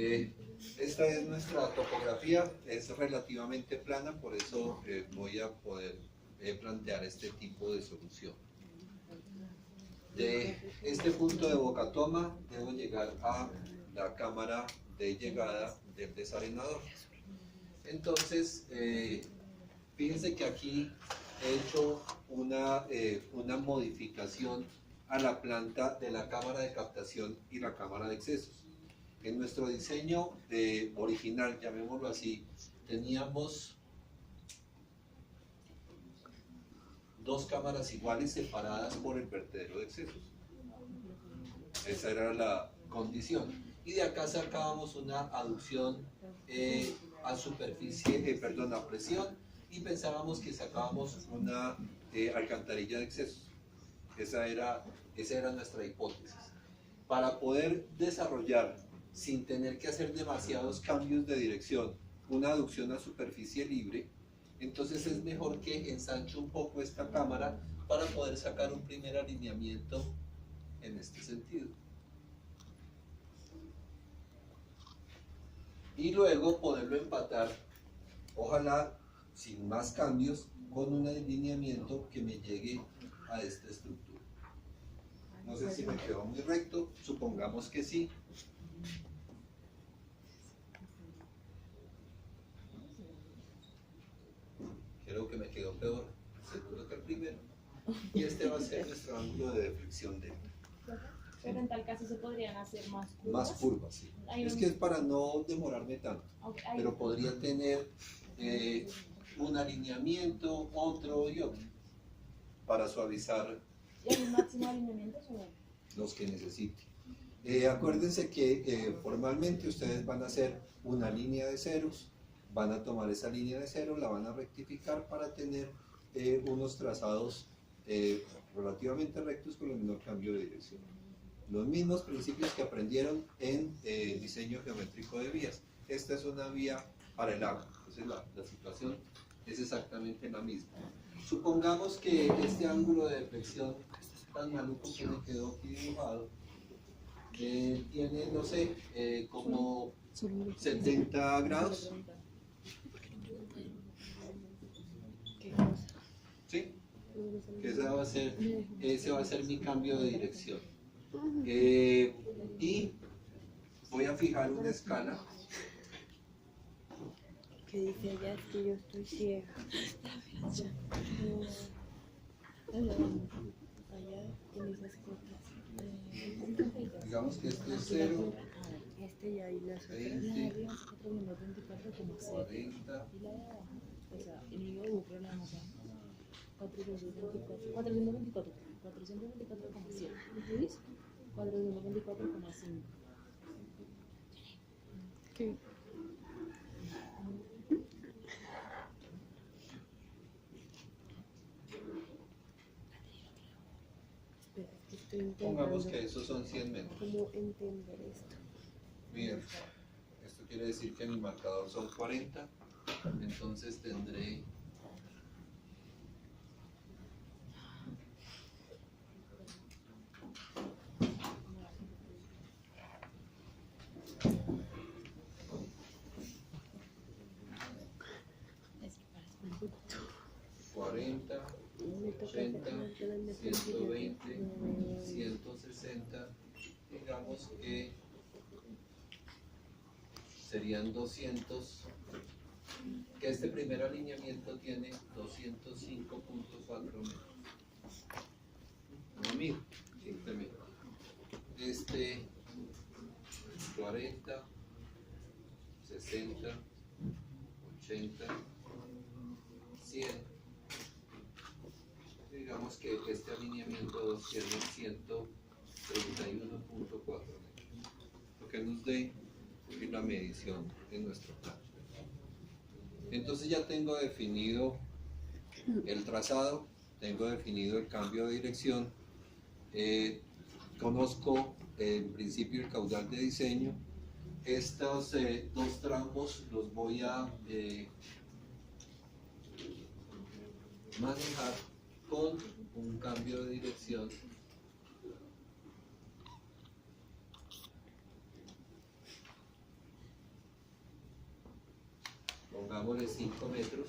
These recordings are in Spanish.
Eh, Esta es nuestra topografía, es relativamente plana, por eso voy a poder plantear este tipo de solución. De este punto de boca toma debo llegar a la cámara de llegada del desarenador. Entonces, fíjense que aquí he hecho una modificación a la planta de la cámara de captación y la cámara de excesos. En nuestro diseño original, llamémoslo así, teníamos dos cámaras iguales separadas por el vertedero de excesos. Esa era la condición. Y de acá sacábamos una aducción a superficie, a presión, y pensábamos que sacábamos una alcantarilla de excesos. Esa era nuestra hipótesis. Para poder desarrollar, sin tener que hacer demasiados cambios de dirección, una aducción a superficie libre, entonces es mejor que ensanche un poco esta cámara para poder sacar un primer alineamiento en este sentido. Y luego poderlo empatar, ojalá sin más cambios, con un alineamiento que me llegue a esta estructura. No sé si me quedó muy recto, supongamos que sí. Creo que me quedó peor, seguro que el primero. Y este va a ser nuestro ángulo de deflexión delta. Pero en tal caso se podrían hacer más curvas. Más curvas, sí. Es que es para no demorarme tanto. Okay, pero podría tener un alineamiento, otro y otro, para suavizar. ¿Y hay un máximo de alineamientos o no? Los que necesite. Acuérdense que formalmente ustedes van a hacer una línea de ceros, van a tomar esa línea de ceros, la van a rectificar para tener unos trazados relativamente rectos con el menor cambio de dirección. Los mismos principios que aprendieron en diseño geométrico de vías. Esta es una vía para el agua, entonces la situación es exactamente la misma. Supongamos que este ángulo de deflexión tan maluco que me quedó aquí dibujado tiene, no sé, como 70 grados. ¿Sí? Que ese va a ser mi cambio de dirección. Y voy a fijar una escala. Que dice ella es que yo estoy ciega. Allá con esas cosas. Digamos que este es 0. Este y ahí las otras. 20, 424,7. 40. Y la de abajo. O sea, el mismo dibujo, nada más. 424,7. 424,5. ¿Qué? Pongamos que esos son 100 metros. ¿Cómo entender esto? Bien, esto quiere decir que mi marcador son 40, entonces tendré $40, 80, 120, 160, digamos que serían 200, que este primer alineamiento tiene 205.4 metros. No 1000, simplemente. Este 40, 60, 80, 100. Digamos que este alineamiento tiene 131.4 metros, lo que nos dé la medición en nuestro plan. Entonces ya tengo definido el trazado, tengo definido el cambio de dirección, conozco en principio el caudal de diseño. Estos dos tramos los voy a manejar con un cambio de dirección pongámosle 5 metros,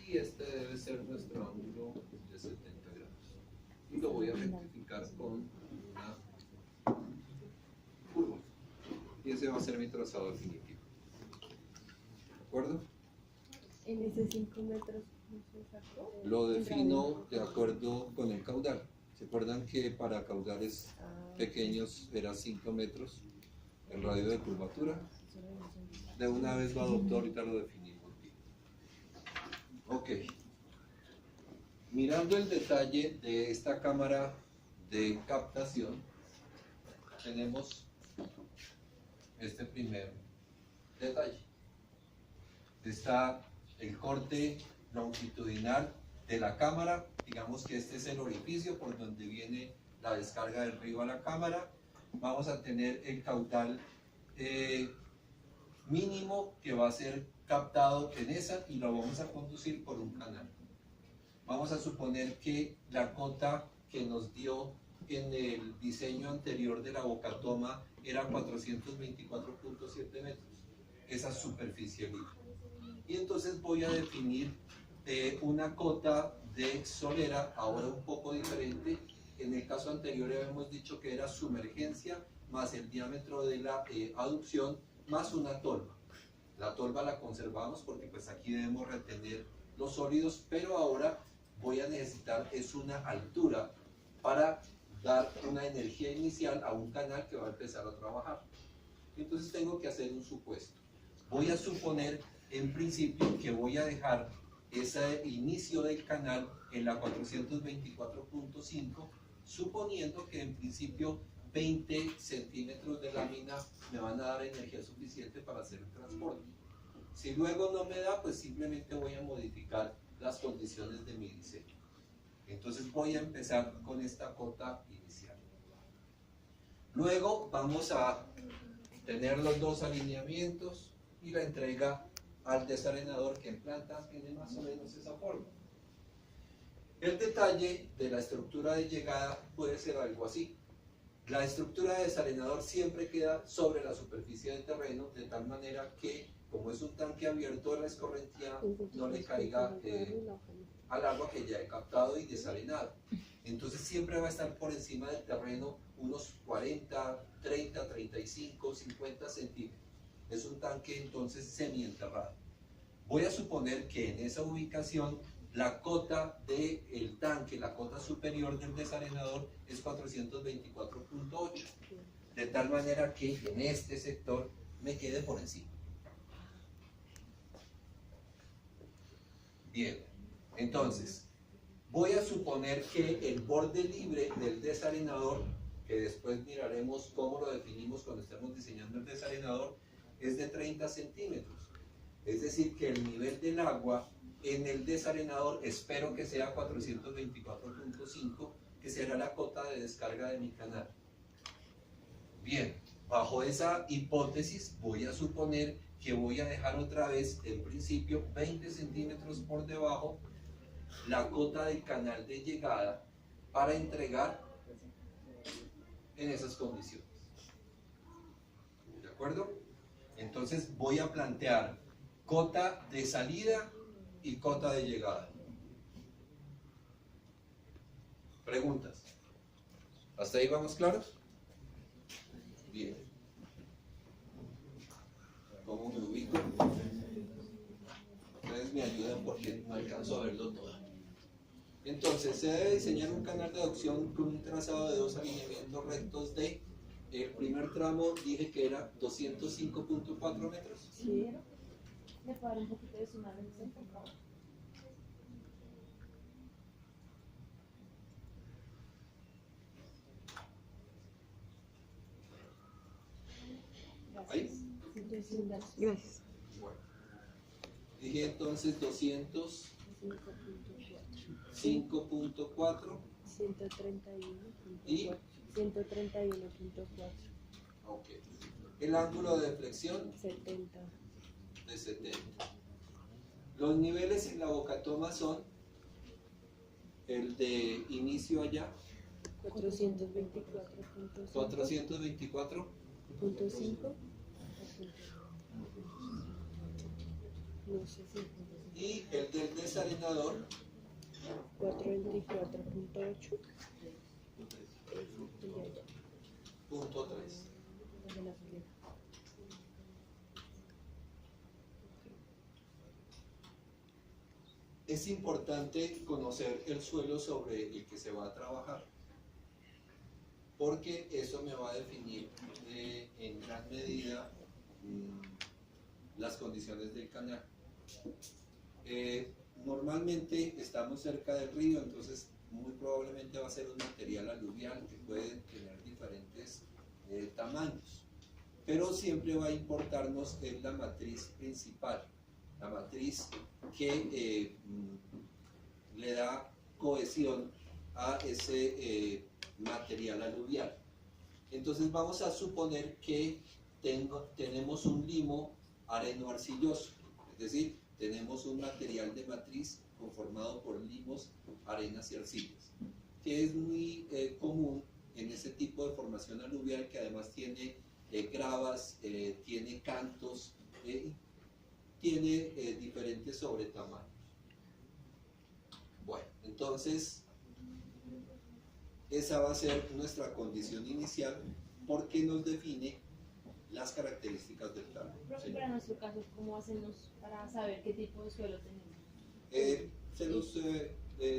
y este debe ser nuestro ángulo de 70 grados. Y lo voy a rectificar con una curva. Y ese va a ser mi trazado definitivo. ¿De acuerdo? En esos 5 metros no se sacó. Lo defino de acuerdo con el caudal. ¿Se acuerdan que para caudales pequeños era 5 metros el radio de curvatura? De una vez lo adoptó, ahorita lo definimos bien. Ok. Mirando el detalle de esta cámara de captación, tenemos este primer detalle. Está el corte longitudinal de la cámara, digamos que este es el orificio por donde viene la descarga del río a la cámara. Vamos a tener el caudal mínimo que va a ser captado en esa y lo vamos a conducir por un canal. Vamos a suponer que la cota que nos dio en el diseño anterior de la bocatoma era 424.7 metros, esa superficie libre. Y entonces voy a definir una cota de solera, ahora un poco diferente. En el caso anterior habíamos dicho que era sumergencia más el diámetro de la aducción más una tolva. La tolva la conservamos porque pues aquí debemos retener los sólidos, pero ahora voy a necesitar es una altura para dar una energía inicial a un canal que va a empezar a trabajar. Entonces tengo que hacer un supuesto. Voy a suponer en principio que voy a dejar ese inicio del canal en la 424.5, suponiendo que en principio 20 centímetros de lámina me van a dar energía suficiente para hacer el transporte. Si luego no me da, pues simplemente voy a modificar las condiciones de mi diseño. Entonces voy a empezar con esta cota inicial. Luego vamos a tener los dos alineamientos y la entrega al desarenador, que en planta tiene más o menos esa forma. El detalle de la estructura de llegada puede ser algo así. La estructura de desarenador siempre queda sobre la superficie del terreno, de tal manera que, como es un tanque abierto, la escorrentía no le caiga al agua que ya he captado y desarenado. Entonces siempre va a estar por encima del terreno unos 40, 30, 35, 50 centímetros. Es un tanque entonces semienterrado. Voy a suponer que en esa ubicación la cota del tanque, la cota superior del desarenador es 424.8, de tal manera que en este sector me quede por encima. Bien, entonces voy a suponer que el borde libre del desarenador, que después miraremos cómo lo definimos cuando estemos diseñando el desarenador, es de 30 centímetros. Es decir, que el nivel del agua en el desarenador espero que sea 424.5, que será la cota de descarga de mi canal. Bien, bajo esa hipótesis voy a suponer que voy a dejar otra vez, en principio, 20 centímetros por debajo la cota del canal de llegada para entregar en esas condiciones. ¿De acuerdo? Entonces voy a plantear cota de salida y cota de llegada. ¿Preguntas? ¿Hasta ahí vamos claros? Bien. ¿Cómo me ubico? Ustedes me ayudan porque no alcanzo a verlo todo. Entonces, se debe diseñar un canal de aducción con un trazado de 2 alineamientos rectos de, el primer tramo dije que era 205.4 metros. Sí. ¿Le puedo dar un poquito de suma del centro, por favor? ¿Ahí? Gracias. Bueno. Dije entonces 205.4 y 131.4. ok. El ángulo de deflexión 70. de 70. Los niveles en la bocatoma son el de inicio allá, 424.5. 424. No sé si Y el del desarenador, 424.8 punto 3. de la salida. Es importante conocer el suelo sobre el que se va a trabajar, porque eso me va a definir en gran medida las condiciones del canal. Normalmente estamos cerca del río, entonces muy probablemente va a ser un material aluvial que puede tener diferentes tamaños, pero siempre va a importarnos es la matriz principal, la matriz que le da cohesión a ese material aluvial. Entonces vamos a suponer que tenemos un limo areno-arcilloso, es decir, tenemos un material de matriz conformado por limos, arenas y arcillas, que es muy común en ese tipo de formación aluvial, que además tiene gravas, tiene cantos, tiene diferentes sobretamaños. Bueno, entonces esa va a ser nuestra condición inicial porque nos define las características del talón. Profe, para nuestro caso, ¿cómo hacemos para saber qué tipo de suelo tenemos? Se los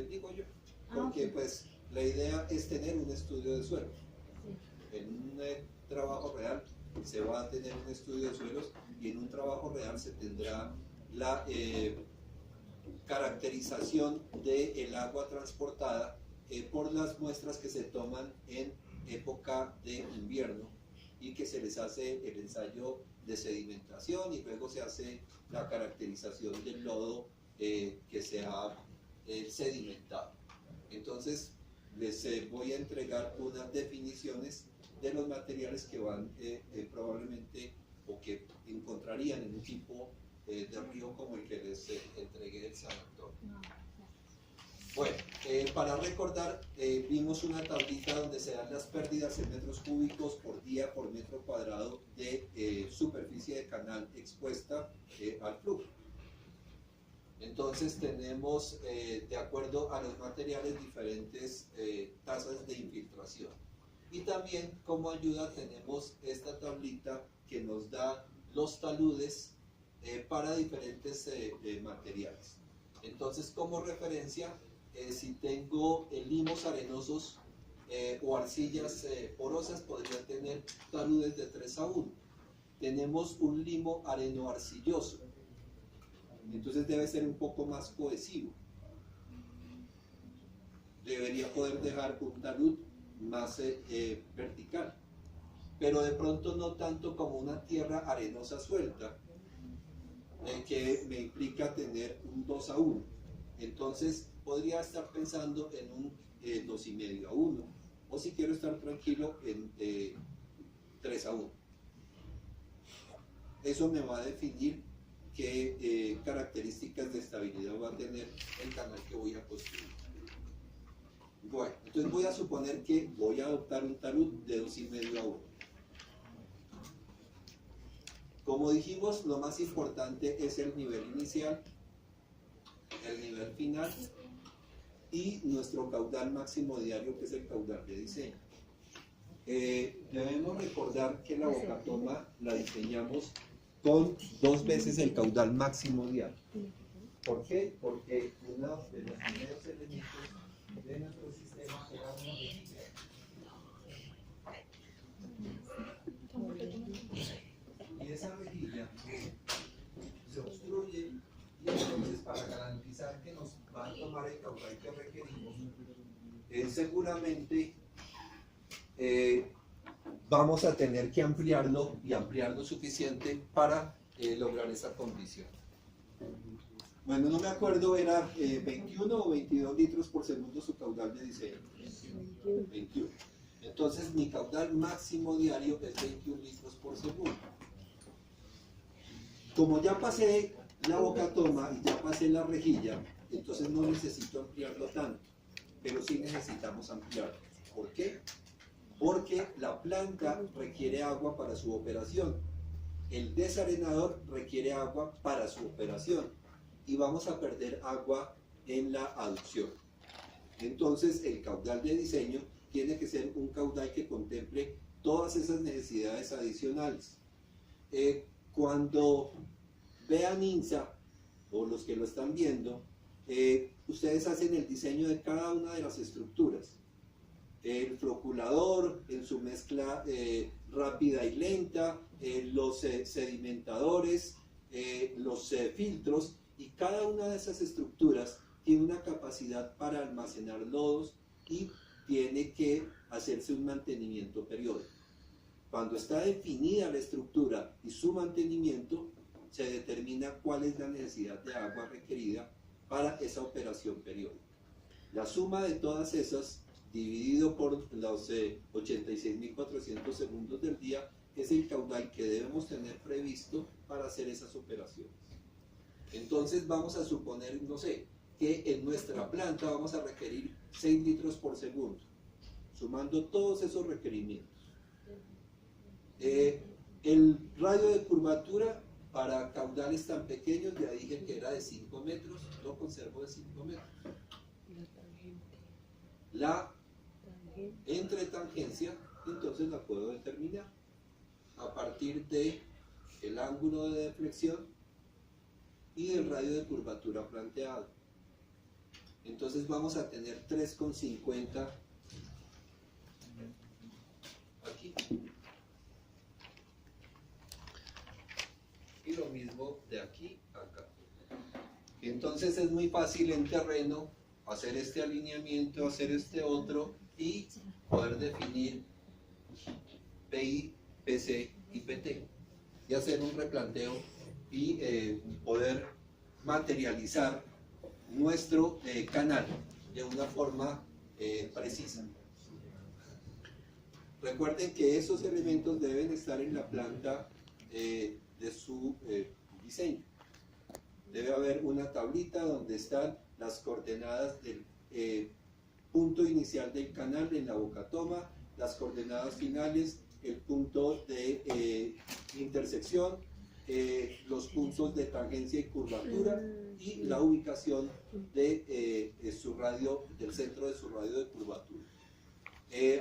digo yo, Ah, porque ok. pues la idea es tener un estudio de suelos. Sí. En un trabajo real se va a tener un estudio de suelos y en un trabajo real se tendrá la caracterización del agua transportada por las muestras que se toman en época de invierno y que se les hace el ensayo de sedimentación y luego se hace la caracterización del lodo que se ha sedimentado. Entonces les voy a entregar unas definiciones de los materiales que van probablemente o que encontrarían en un tipo de río como el que les entregué del San Antonio. No, Bueno, para recordar, vimos una tablita donde se dan las pérdidas en metros cúbicos por día por metro cuadrado de superficie de canal expuesta al flujo. Entonces tenemos, de acuerdo a los materiales, diferentes tasas de infiltración. Y también como ayuda tenemos esta tablita que nos da los taludes para diferentes materiales. Entonces, como referencia, si tengo limos arenosos o arcillas porosas, podría tener taludes de 3:1. Tenemos un limo areno-arcilloso, entonces debe ser un poco más cohesivo. Debería poder dejar un talud más vertical, pero de pronto no tanto como una tierra arenosa suelta, que me implica tener un 2:1. Entonces podría estar pensando en un 2,5:1, o si quiero estar tranquilo en 3:1. Eso me va a definir qué características de estabilidad va a tener el canal que voy a construir. Bueno, entonces voy a suponer que voy a adoptar un talud de 2,5:1. Como dijimos, lo más importante es el nivel inicial, el nivel final y nuestro caudal máximo diario, que es el caudal de diseño. Debemos recordar que la bocatoma la diseñamos con 2 veces el caudal máximo diario. ¿Por qué? Porque uno de los primeros elementos de nuestro sistema era una rejilla. Y esa rejilla se obstruye, y entonces para garantizar que nos van a tomar el caudal que requerimos, seguramente vamos a tener que ampliarlo y ampliarlo suficiente para lograr esa condición. Bueno, no me acuerdo, era 21 o 22 litros por segundo su caudal de diseño. 21. Entonces mi caudal máximo diario es 21 litros por segundo. Como ya pasé la bocatoma y ya pasé la rejilla, entonces no necesito ampliarlo tanto, pero sí necesitamos ampliarlo. ¿Por qué? Porque la planta requiere agua para su operación. el desarenador requiere agua para su operación y vamos a perder agua en la aducción. Entonces el caudal de diseño tiene que ser un caudal que contemple todas esas necesidades adicionales. Cuando vean INSA, o los que lo están viendo, ustedes hacen el diseño de cada una de las estructuras. El floculador en su mezcla rápida y lenta, los sedimentadores, los filtros, y cada una de esas estructuras tiene una capacidad para almacenar lodos y tiene que hacerse un mantenimiento periódico. Cuando está definida la estructura y su mantenimiento, se determina cuál es la necesidad de agua requerida para esa operación periódica. La suma de todas esas, dividido por los 86.400 segundos del día, es el caudal que debemos tener previsto para hacer esas operaciones. Entonces vamos a suponer, no sé, que en nuestra planta vamos a requerir 6 litros por segundo, sumando todos esos requerimientos. El radio de curvatura para caudales tan pequeños, ya dije que era de 5 metros, lo conservo de 5 metros. La entretangencia, entonces la puedo determinar a partir del ángulo de deflexión y del radio de curvatura planteado. Entonces vamos a tener 3,50 aquí. Y lo mismo de aquí a acá. Entonces es muy fácil en terreno hacer este alineamiento, hacer este otro y poder definir PI, PC y PT y hacer un replanteo y poder materializar nuestro canal de una forma precisa. Recuerden que esos elementos deben estar en la planta de su diseño. Debe haber una tablita donde están las coordenadas del punto inicial del canal en la boca toma, las coordenadas finales, el punto de intersección, los puntos de tangencia y curvatura y la ubicación de su radio, del centro de su radio de curvatura.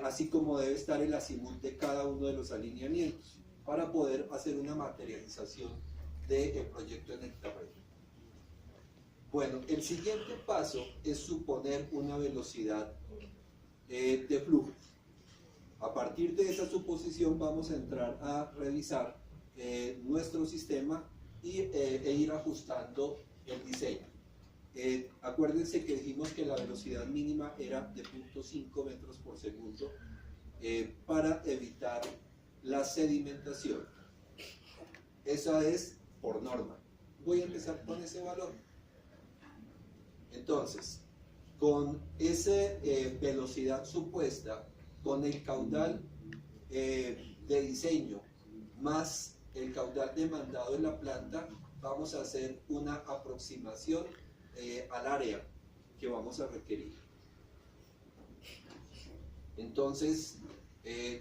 Así como debe estar el azimut de cada uno de los alineamientos para poder hacer una materialización del proyecto en el terreno. Bueno, el siguiente paso es suponer una velocidad de flujo. A partir de esa suposición vamos a entrar a revisar nuestro sistema e ir ajustando el diseño. Acuérdense que dijimos que la velocidad mínima era de 0.5 metros por segundo para evitar la sedimentación. Esa es por norma. Voy a empezar con ese valor. Entonces, con esa velocidad supuesta, con el caudal de diseño más el caudal demandado en la planta, vamos a hacer una aproximación al área que vamos a requerir. Entonces,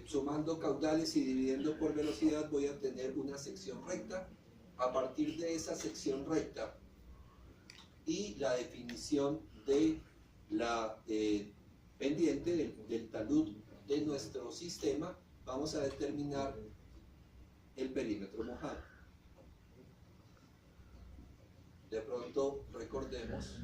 sumando caudales y dividiendo por velocidad, voy a tener una sección recta. A partir de esa sección recta y la definición de la pendiente del talud de nuestro sistema, vamos a determinar el perímetro mojado. De pronto recordemos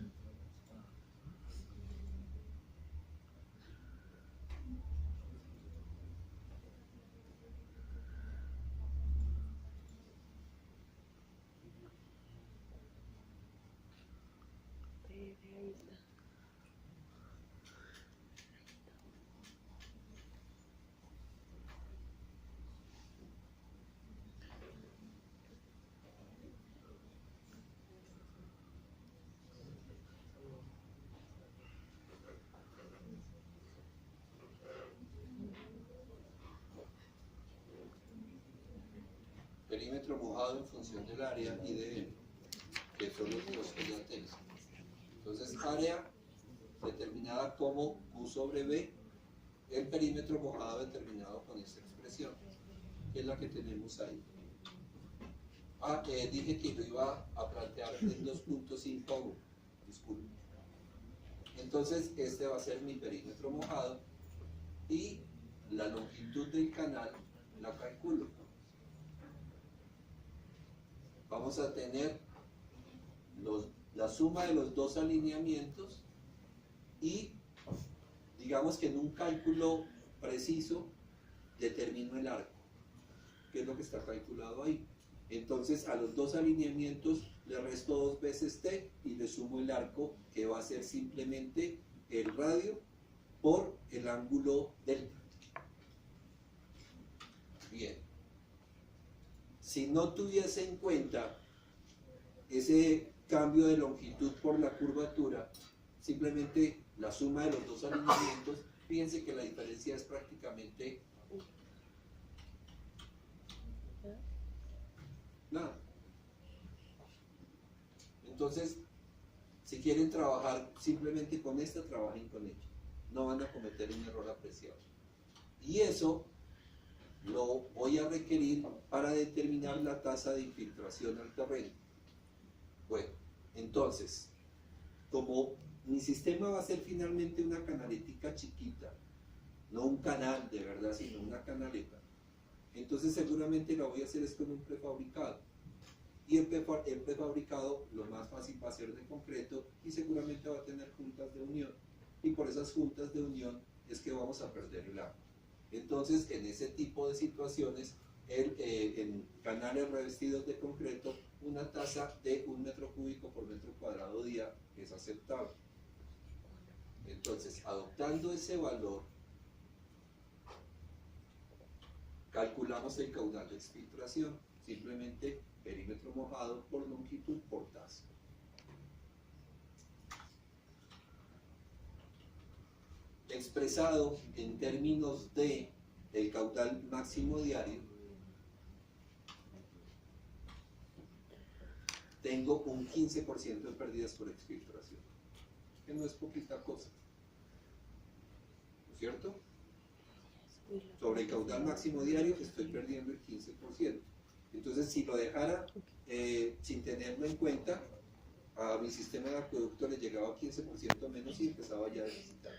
perímetro mojado en función del área y de M, que son los que ya tengo. Entonces, área determinada como Q sobre B, el perímetro mojado determinado con esta expresión, que es la que tenemos ahí. Dije que lo iba a plantear en 2.5 a 1, disculpe. Entonces, este va a ser mi perímetro mojado y la longitud del canal la calculo. Vamos a tener la suma de los dos alineamientos y digamos que en un cálculo preciso determino el arco, que es lo que está calculado ahí. Entonces a los dos alineamientos le resto 2 veces t y le sumo el arco, que va a ser simplemente el radio por el ángulo delta. Bien. Si no tuviese en cuenta ese cambio de longitud por la curvatura, simplemente la suma de los dos alineamientos, fíjense que la diferencia es prácticamente nada. Entonces, si quieren trabajar simplemente con esta, trabajen con ella. No van a cometer un error apreciable. Y eso lo voy a requerir para determinar la tasa de infiltración al terreno. Bueno, entonces, como mi sistema va a ser finalmente una canaletica chiquita, no un canal de verdad, sino una canaleta, entonces seguramente la voy a hacer es con un prefabricado. Y el prefabricado lo más fácil va a ser de concreto y seguramente va a tener juntas de unión. Y por esas juntas de unión es que vamos a perder el agua. Entonces, en ese tipo de situaciones, en canales revestidos de concreto, una tasa de 1 metro cúbico por metro cuadrado día es aceptable. Entonces, adoptando ese valor, calculamos el caudal de exfiltración, simplemente perímetro mojado por longitud por tasa. Expresado en términos de el caudal máximo diario, tengo un 15% de pérdidas por exfiltración, que no es poquita cosa, ¿no es cierto? Sobre el caudal máximo diario estoy perdiendo el 15%. Entonces, si lo dejara sin tenerlo en cuenta, a mi sistema de acueducto le llegaba 15% menos y empezaba ya a necesitar.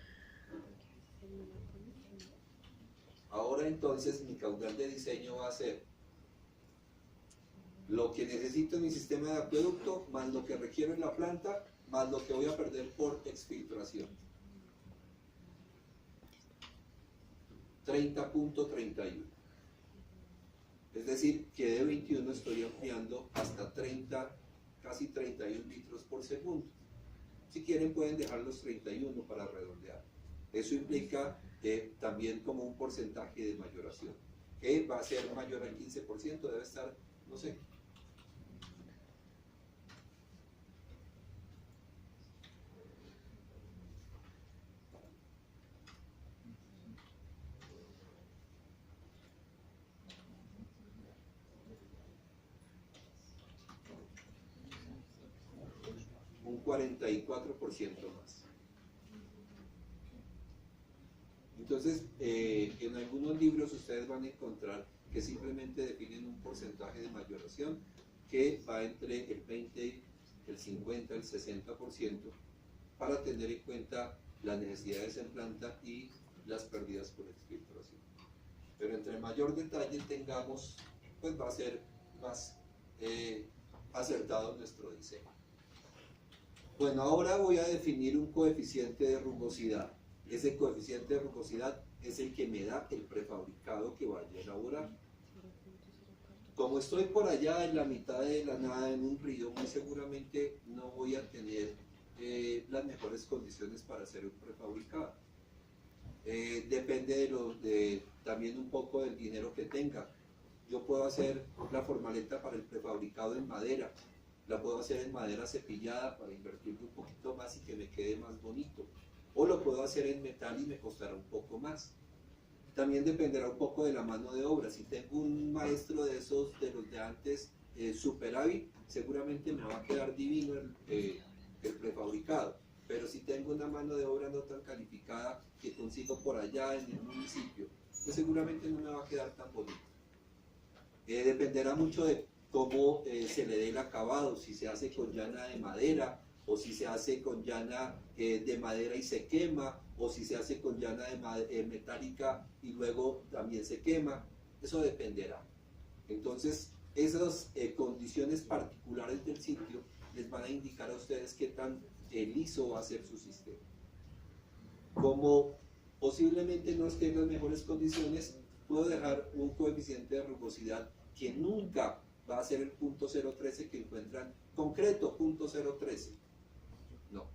Ahora entonces mi caudal de diseño va a ser lo que necesito en mi sistema de acueducto más lo que requiero en la planta más lo que voy a perder por exfiltración. 30.31. Es decir, que de 21 estoy ampliando hasta 30, casi 31 litros por segundo. Si quieren pueden dejar los 31 para redondear. Eso implica también como un porcentaje de mayoración, que va a ser mayor al 15%, debe estar, no sé. Un 44% más. Entonces, en algunos libros ustedes van a encontrar que simplemente definen un porcentaje de mayoración que va entre el 20, el 50, el 60% para tener en cuenta las necesidades en planta y las pérdidas por exfiltración. Pero entre mayor detalle tengamos, pues va a ser más acertado nuestro diseño. Bueno, ahora voy a definir un coeficiente de rugosidad. Ese coeficiente de rugosidad es el que me da el prefabricado que vaya a elaborar. Como estoy por allá en la mitad de la nada en un río, muy seguramente no voy a tener las mejores condiciones para hacer un prefabricado. Depende también un poco del dinero que tenga. Yo puedo hacer la formaleta para el prefabricado en madera, la puedo hacer en madera cepillada para invertirle un poquito más y que me quede más bonito, o lo puedo hacer en metal y me costará un poco más. También dependerá un poco de la mano de obra. Si tengo un maestro de esos, de los de antes, super hábil, seguramente me va a quedar divino el prefabricado. Pero si tengo una mano de obra no tan calificada que consigo por allá en el municipio, pues seguramente no me va a quedar tan bonito. Dependerá mucho de cómo se le dé el acabado, si se hace con llana de madera, o si se hace con llana de madera y se quema, o si se hace con llana metálica y luego también se quema. Eso dependerá. Entonces, esas condiciones particulares del sitio les van a indicar a ustedes qué tan liso va a ser su sistema. Como posiblemente no esté en las mejores condiciones, puedo dejar un coeficiente de rugosidad que nunca va a ser el punto 013 que encuentran concreto, punto 013. No.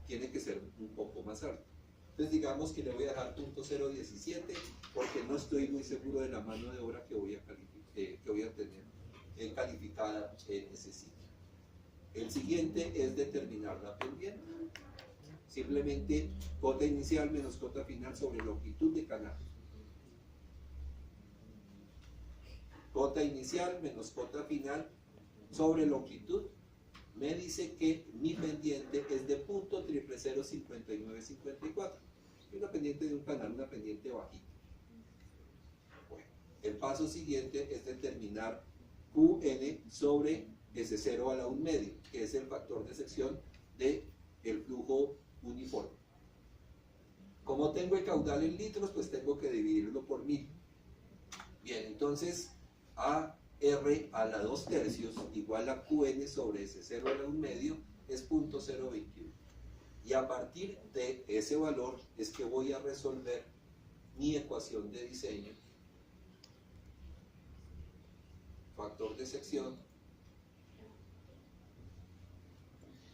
Tiene que ser un poco más alto. Entonces digamos que le voy a dejar punto 017 porque no estoy muy seguro de la mano de obra que voy a tener calificada en ese sitio. El siguiente es determinar la pendiente. Simplemente cota inicial menos cota final sobre longitud de canal. Cota inicial menos cota final sobre longitud me dice que mi pendiente es de punto 0005954. Es una pendiente de un canal, una pendiente bajita. Bueno, el paso siguiente es determinar QN sobre S0 a la 1 medio, que es el factor de sección del flujo uniforme. Como tengo el caudal en litros, pues tengo que dividirlo por 1000. Bien, entonces AR a la 2 tercios igual a QN sobre S0 a la 1 medio es 0.021. Y a partir de ese valor es que voy a resolver mi ecuación de diseño. Factor de sección,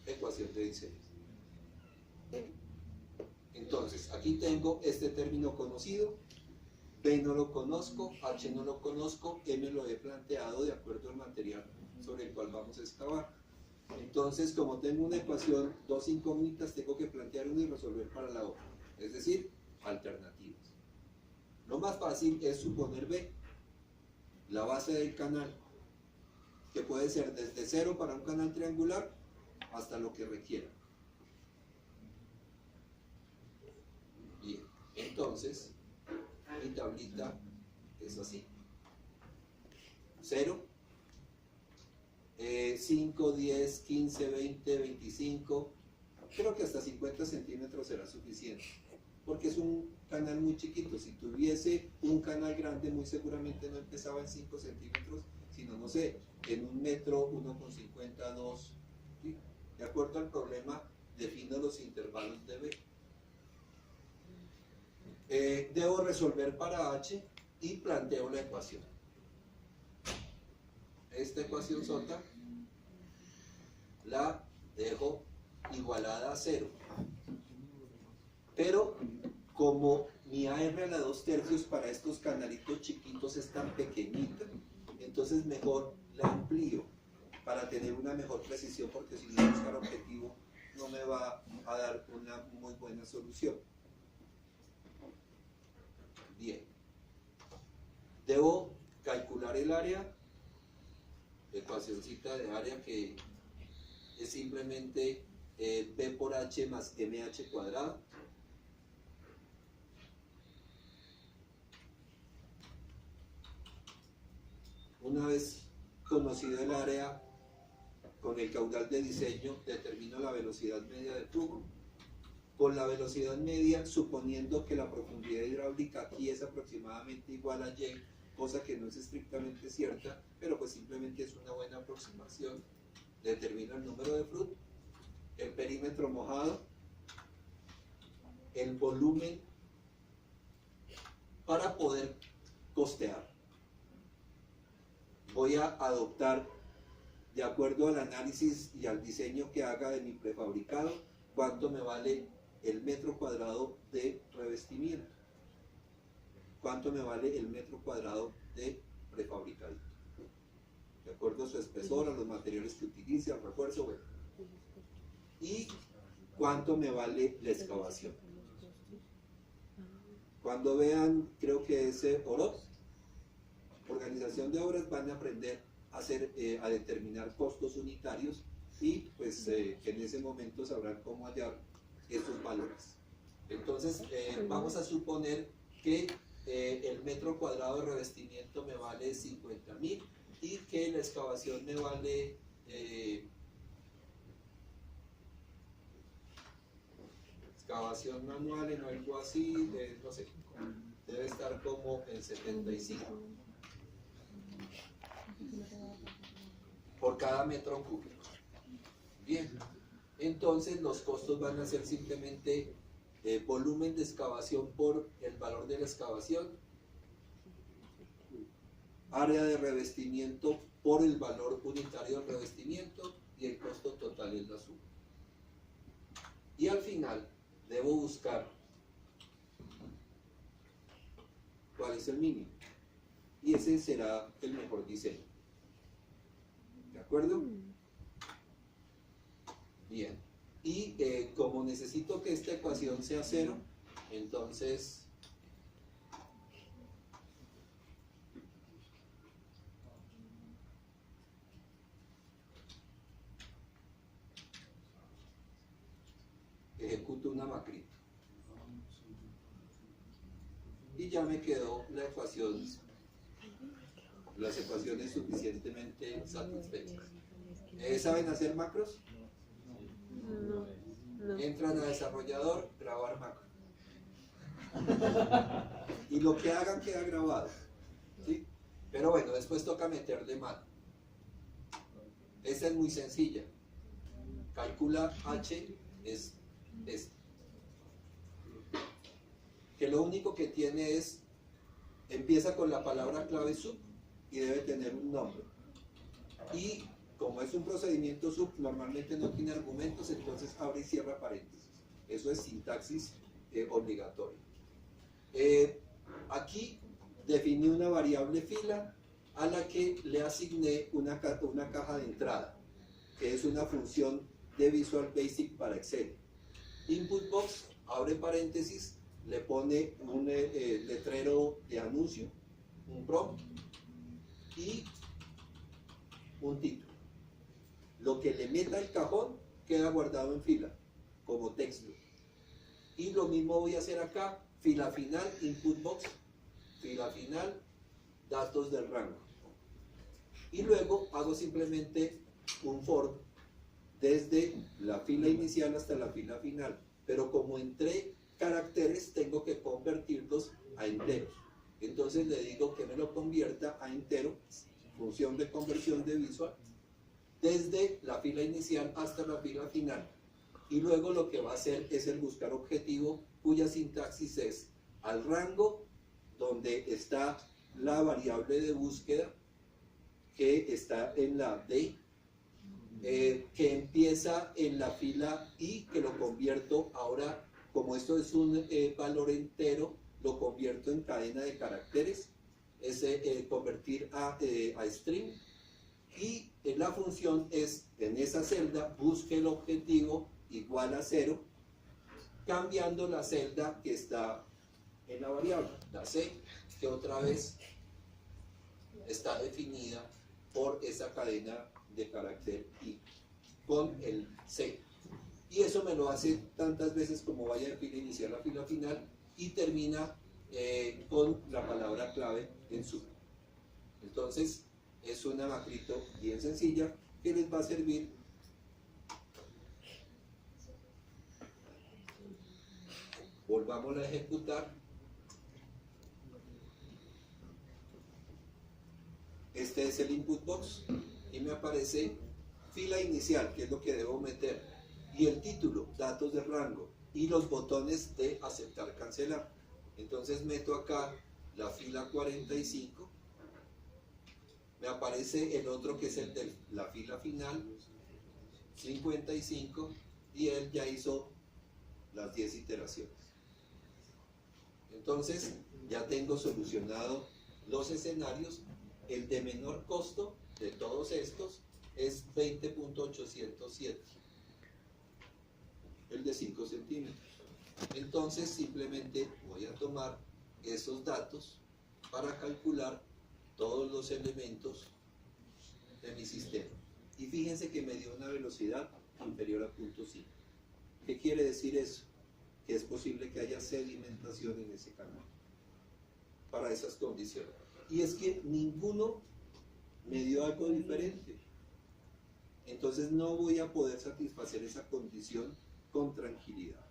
ecuación de diseño. Entonces, aquí tengo este término conocido, B no lo conozco, H no lo conozco, M lo he planteado de acuerdo al material sobre el cual vamos a excavar. Entonces, como tengo una ecuación, dos incógnitas, tengo que plantear una y resolver para la otra, es decir, alternativas. Lo más fácil es suponer B, la base del canal, que puede ser desde 0 para un canal triangular hasta lo que requiera. Bien, entonces mi tablita es así: 0, 5, 10, 15, 20, 25, creo que hasta 50 centímetros será suficiente, porque es un canal muy chiquito. Si tuviese un canal grande, muy seguramente no empezaba en 5 centímetros, sino, no sé, en 1 metro, 1,50, 2, ¿sí? De acuerdo al problema, defino los intervalos de B. Debo resolver para H y planteo la ecuación. Esta ecuación sota la dejo igualada a 0. Pero como mi AR a la 2 tercios para estos canalitos chiquitos es tan pequeñita, entonces mejor la amplío para tener una mejor precisión, porque si no buscar objetivo no me va a dar una muy buena solución. Bien, debo calcular el área, ecuacióncita de área que es simplemente B por H más MH cuadrado. Una vez conocido el área, con el caudal de diseño determino la velocidad media del flujo. Con la velocidad media, suponiendo que la profundidad hidráulica aquí es aproximadamente igual a Y, cosa que no es estrictamente cierta, pero pues simplemente es una buena aproximación, determino el número de flujo, el perímetro mojado, el volumen, para poder costear. Voy a adoptar, de acuerdo al análisis y al diseño que haga de mi prefabricado, cuánto me vale el metro cuadrado de revestimiento, cuánto me vale el metro cuadrado de prefabricado, de acuerdo a su espesor, a los materiales que utilice, al refuerzo, bueno, y cuánto me vale la excavación. Cuando vean, creo que es OROT, organización de obras, van a aprender a determinar costos unitarios y pues en ese momento sabrán cómo hallar esos valores. Entonces vamos a suponer que el metro cuadrado de revestimiento me vale 50.000 y que la excavación me vale excavación manual en algo así, no sé, debe estar como en 75 por cada metro cúbico. Bien, entonces los costos van a ser simplemente volumen de excavación por el valor de la excavación, área de revestimiento por el valor unitario del revestimiento y el costo total es la suma. Y al final debo buscar cuál es el mínimo y ese será el mejor diseño. ¿De acuerdo? Bien, y como necesito que esta ecuación sea cero, entonces ejecuto una macrita y ya me quedó la ecuación, las ecuaciones suficientemente satisfechas. ¿Saben hacer macros? No. Entran a desarrollador, grabar macro. Y lo que hagan queda grabado, ¿sí? Pero bueno, después toca meterle mano. Esta es muy sencilla. Calcula H es este. Que lo único que tiene es, empieza con la palabra clave sub y debe tener un nombre. Y como es un procedimiento sub, normalmente no tiene argumentos, entonces abre y cierra paréntesis. Eso es sintaxis obligatoria. Aquí definí una variable fila a la que le asigné una caja de entrada, que es una función de Visual Basic para Excel. Input box, abre paréntesis, le pone un letrero de anuncio, un prompt y un título. Lo que le meta el cajón queda guardado en fila, como texto. Y lo mismo voy a hacer acá, fila final, input box, fila final, datos del rango. Y luego hago simplemente un for desde la fila inicial hasta la fila final. Pero como entré caracteres, tengo que convertirlos a enteros. Entonces le digo que me lo convierta a entero, función de conversión de visual, desde la fila inicial hasta la fila final. Y luego lo que va a hacer es el buscar objetivo, cuya sintaxis es al rango, donde está la variable de búsqueda, que está en la D, que empieza en la fila I, que lo convierto ahora, como esto es un valor entero, lo convierto en cadena de caracteres, es convertir a string, y la función es, en esa celda, busque el objetivo igual a 0, cambiando la celda que está en la variable, la C, que otra vez está definida por esa cadena de carácter I, con el C. Y eso me lo hace tantas veces como vaya de fila inicial a fila final y termina con la palabra clave en sub. Entonces, es una macrito bien sencilla que les va a servir volvamos a ejecutar. Este es el input box y me aparece fila inicial, que es lo que debo meter, y el título, datos de rango, y los botones de aceptar, cancelar. Entonces meto acá la fila 45, me aparece el otro que es el de la fila final, 55, y él ya hizo las 10 iteraciones. Entonces ya tengo solucionado los escenarios. El de menor costo de todos estos es 20.807, el de 5 centímetros. Entonces simplemente voy a tomar esos datos para calcular todos los elementos de mi sistema. Y fíjense que me dio una velocidad inferior a 0.5. ¿Qué quiere decir eso? Que es posible que haya sedimentación en ese canal. para esas condiciones. Y es que ninguno me dio algo diferente. Entonces no voy a poder satisfacer esa condición con tranquilidad,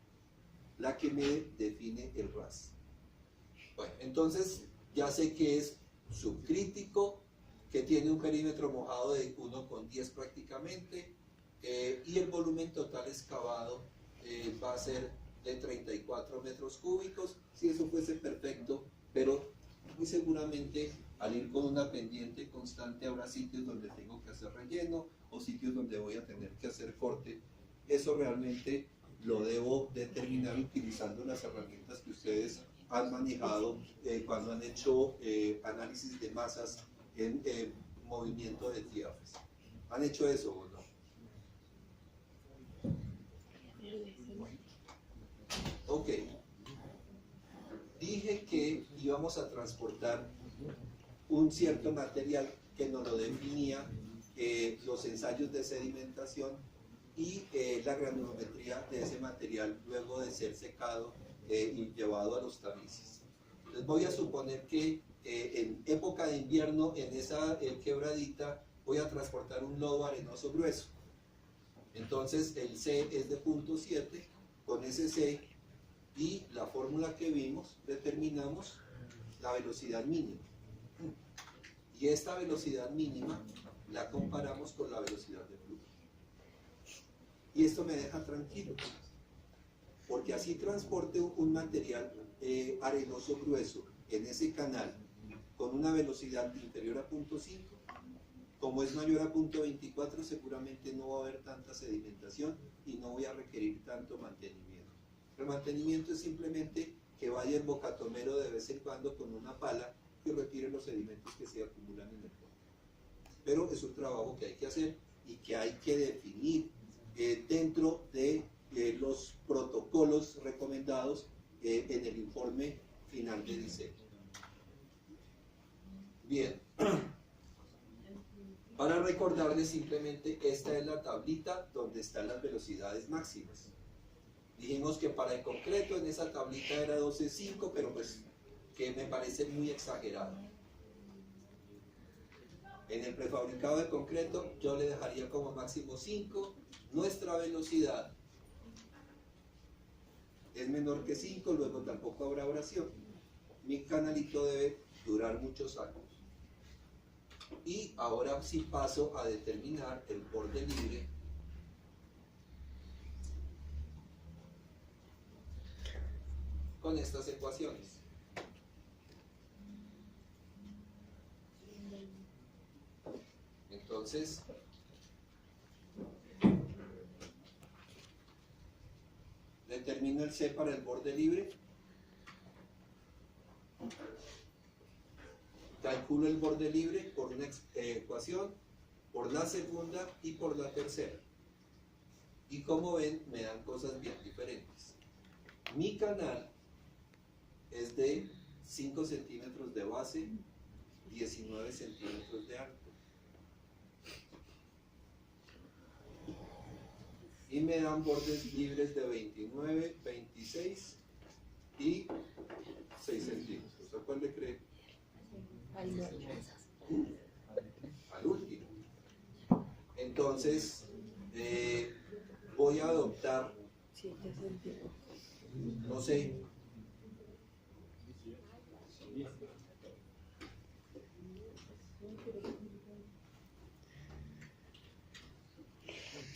la que me define el RAS. Bueno, entonces ya sé que es subcrítico, que tiene un perímetro mojado de 1,10 prácticamente, y el volumen total excavado va a ser de 34 metros cúbicos. Si eso fuese perfecto, pero muy seguramente al ir con una pendiente constante habrá sitios donde tengo que hacer relleno o sitios donde voy a tener que hacer corte. Eso realmente lo debo determinar utilizando las herramientas que ustedes han manejado cuando han hecho análisis de masas en movimiento de tierras. ¿Han hecho eso o no? Ok. Dije que íbamos a transportar un cierto material que nos lo definía los ensayos de sedimentación y la granulometría de ese material luego de ser secado y llevado a los tamices. Entonces voy a suponer que en época de invierno en esa quebradita voy a transportar un lodo arenoso grueso. Entonces el C es de 0.7, con ese C y la fórmula que vimos determinamos la velocidad mínima. Y esta velocidad mínima la comparamos con la velocidad de flujo. Y esto me deja tranquilo, porque así transporte un material arenoso grueso en ese canal con una velocidad inferior a 0.5, como es mayor a 0.24, seguramente no va a haber tanta sedimentación y no voy a requerir tanto mantenimiento. El mantenimiento es simplemente que vaya el bocatomero de vez en cuando con una pala y retire los sedimentos que se acumulan en el fondo. Pero es un trabajo que hay que hacer y que hay que definir dentro de los protocolos recomendados en el informe final de diseño. Bien, para recordarles simplemente, esta es la tablita donde están las velocidades máximas. Dijimos que para el concreto en esa tablita era 12.5, pero pues que me parece muy exagerado. En el prefabricado de concreto yo le dejaría como máximo 5. Nuestra velocidad es menor que 5, luego tampoco habrá abrasión. Mi canalito debe durar muchos años. Y ahora sí paso a determinar el borde libre con estas ecuaciones. Entonces, determino el C para el borde libre, calculo el borde libre por una ecuación, por la segunda y por la tercera. Y como ven, me dan cosas bien diferentes. Mi canal es de 5 centímetros de base, 19 centímetros de alto. Y me dan bordes libres de 29, 26 y 6 centímetros. ¿A cuál le cree? Al último. Entonces, voy a adoptar, no sé,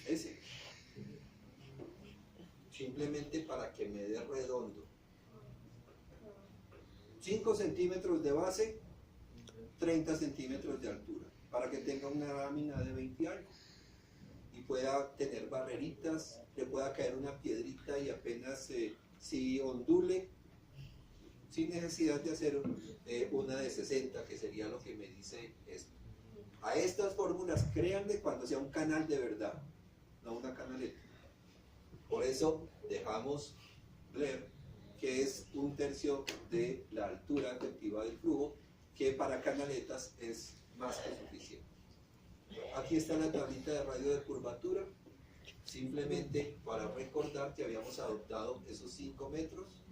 ese, simplemente para que me dé redondo. 5 centímetros de base, 30 centímetros de altura, para que tenga una lámina de 20 algo y pueda tener barreritas, le pueda caer una piedrita y apenas si ondule, sin necesidad de hacer una de 60, que sería lo que me dice esto. A estas fórmulas créanle cuando sea un canal de verdad, no una canaleta. Por eso dejamos Blair, que es 1/3 de la altura efectiva del flujo, que para canaletas es más que suficiente. Aquí está la tablita de radio de curvatura, simplemente para recordar que habíamos adoptado esos 5 metros.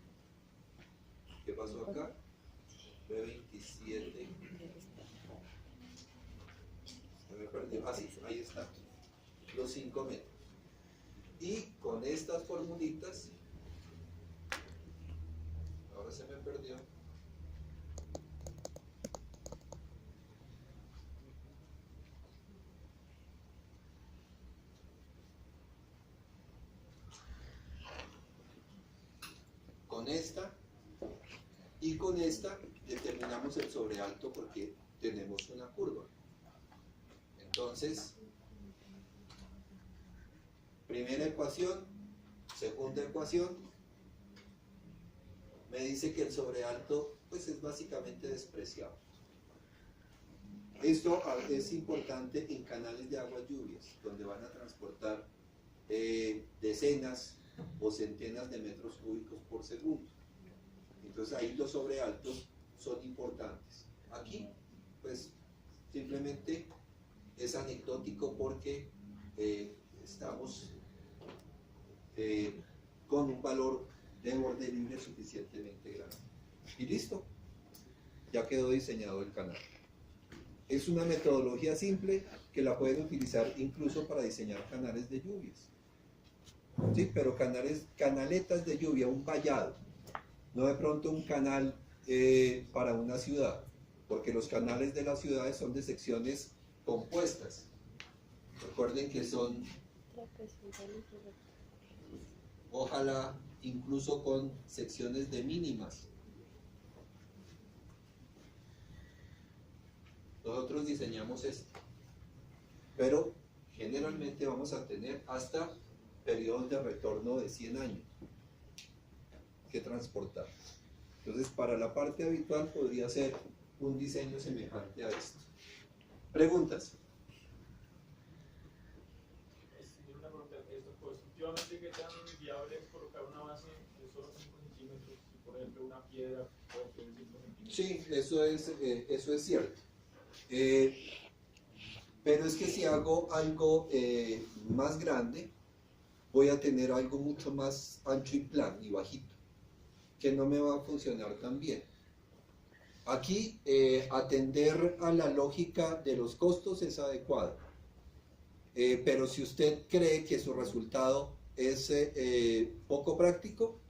¿Qué pasó acá? B27. Se me perdió. Ah, sí, ahí está. Los 5 metros. Y con estas formulitas, ahora se me perdió. Con esta y con esta determinamos el sobrealto porque tenemos una curva. Entonces, primera ecuación, segunda ecuación, me dice que el sobrealto pues es básicamente despreciable. Esto es importante en canales de aguas lluvias, donde van a transportar decenas o centenas de metros cúbicos por segundo. Entonces ahí los sobrealtos son importantes. Aquí, pues, simplemente es anecdótico porque estamos con un valor de borde libre suficientemente grande. Y listo, ya quedó diseñado el canal. Es una metodología simple que la pueden utilizar incluso para diseñar canales de lluvias. Sí, pero canaletas de lluvia, un vallado, no de pronto un canal para una ciudad, porque los canales de las ciudades son de secciones compuestas. Recuerden que son, ojalá incluso con secciones de mínimas. Nosotros diseñamos esto, pero generalmente vamos a tener hasta periodos de retorno de 100 años que transportar. Entonces, para la parte habitual podría ser un diseño semejante a esto. ¿Preguntas? Una pregunta, esto, constructivamente, ¿qué tan viable es colocar una base de solo 5 centímetros y, por ejemplo, una piedra puede ser 5 centímetros? Sí, eso es cierto. Pero es que si hago algo más grande, voy a tener algo mucho más ancho y plano y bajito, que no me va a funcionar tan bien. Aquí, atender a la lógica de los costos es adecuado, pero si usted cree que su resultado es poco práctico,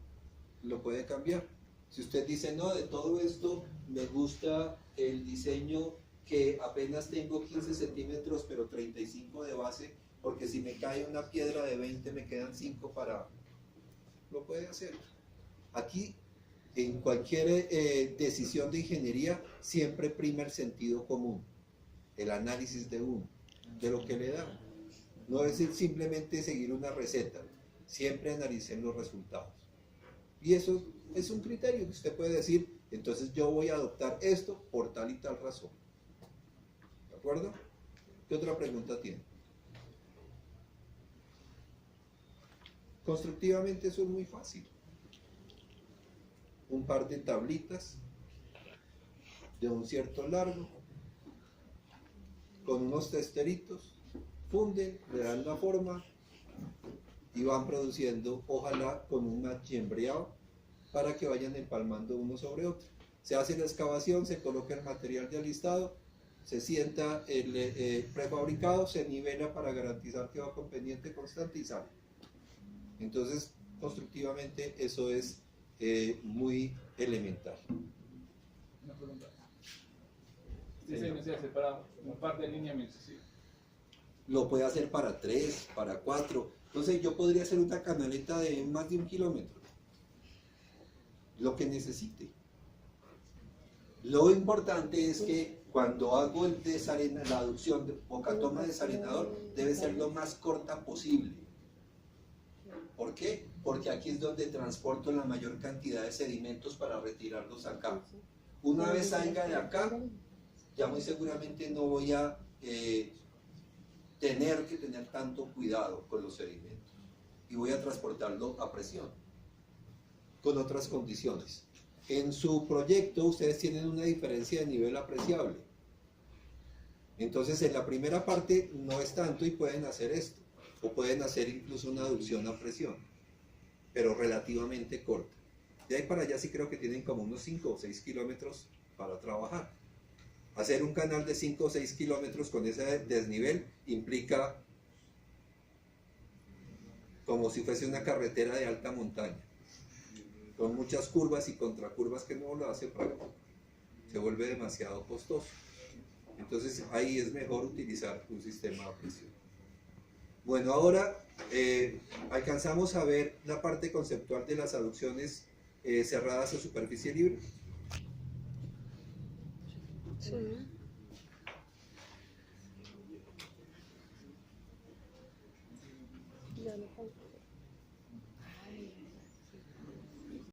lo puede cambiar. Si usted dice, no, de todo esto me gusta el diseño que apenas tengo 15 centímetros, pero 35 de base, porque si me cae una piedra de 20 me quedan 5 para... Lo puede hacer. Aquí, en cualquier decisión de ingeniería, siempre prima el sentido común, el análisis de uno, de lo que le da. No es simplemente seguir una receta, siempre analicen los resultados. Y eso es un criterio que usted puede decir, entonces yo voy a adoptar esto por tal y tal razón. ¿De acuerdo? ¿Qué otra pregunta tiene? Constructivamente eso es muy fácil. Un par de tablitas de un cierto largo, con unos testeritos, funden, le dan la forma y van produciendo, ojalá con un match embreado, para que vayan empalmando uno sobre otro. Se hace la excavación, se coloca el material de alistado, se sienta el prefabricado, se nivela para garantizar que va con pendiente constante y sale. Entonces, constructivamente eso es muy elemental. Una pregunta. Diseño se hace para un par de lineamientos, ¿sí? Lo puede hacer para 3, para 4. Entonces yo podría hacer una canaleta de más de 1 kilómetro. Lo que necesite. Lo importante es que cuando hago la aducción de bocatoma de desarenador, debe ser lo más corta posible. ¿Por qué? Porque aquí es donde transporto la mayor cantidad de sedimentos para retirarlos acá. Una vez salga de acá, ya muy seguramente no voy a tener que tener tanto cuidado con los sedimentos y voy a transportarlo a presión con otras condiciones. En su proyecto ustedes tienen una diferencia de nivel apreciable, entonces en la primera parte no es tanto y pueden hacer esto, o pueden hacer incluso una aducción a presión, pero relativamente corta. De ahí para allá sí creo que tienen como unos 5 o 6 kilómetros para trabajar. Hacer un canal de 5 o 6 kilómetros con ese desnivel implica como si fuese una carretera de alta montaña, con muchas curvas y contracurvas que no lo hace práctico. Se vuelve demasiado costoso. Entonces ahí es mejor utilizar un sistema a presión. Bueno, ahora alcanzamos a ver la parte conceptual de las aducciones cerradas a superficie libre. Sí.